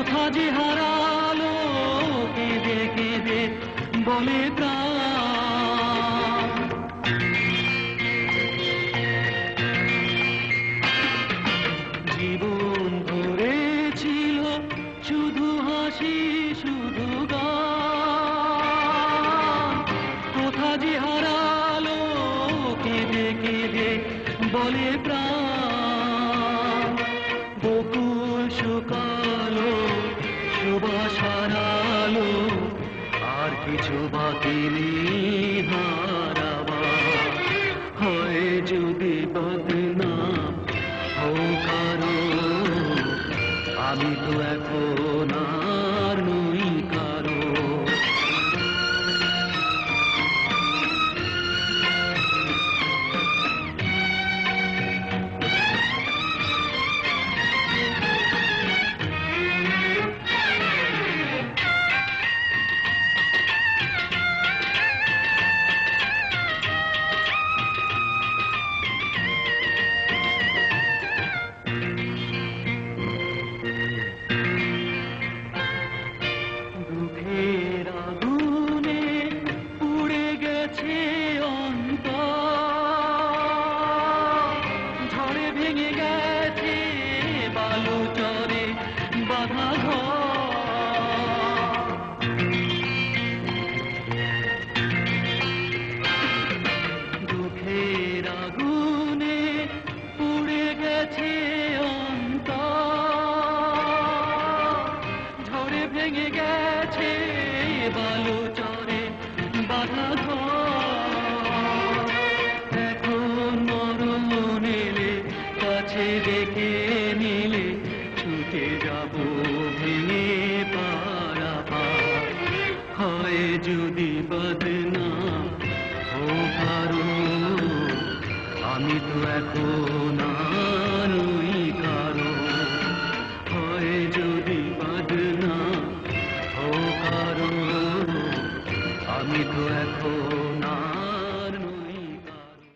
কোথা যে হারালো কেঁদে কেঁদে বলে প্রাণ। জীবন ভরে ছিল শুধু হাসি শুধু গান, কোথা যে হারালো কেঁদে কেঁদে বলে প্রাণ। বকুল শুকালো সুবাস হারালো, আর কিছু বাকি নেই হারাবার। হয় যদি বদনাম হোক আরো, আমি তো এখন আর নই কারো। দুঃখের আগুনে পুড়ে গেছে অন্তর, ঝড়ে ভেঙে গেছে বালুচরে বাঁধা ঘর। দুঃখের আগুনে পুড়ে গেছে অন্তর, ঝড়ে ভেঙে গেছে বালুচরে বাঁধা ঘর। এখন মরণ এলে কাছে ডেকে নিলে ছুটে যাব ভেঙে পারাপার। হয় যদি বদনাম হোক আরো, আমি তো এখন আর নই কারো। হয় যদি বদনাম হোক আরো, আমি তো এখন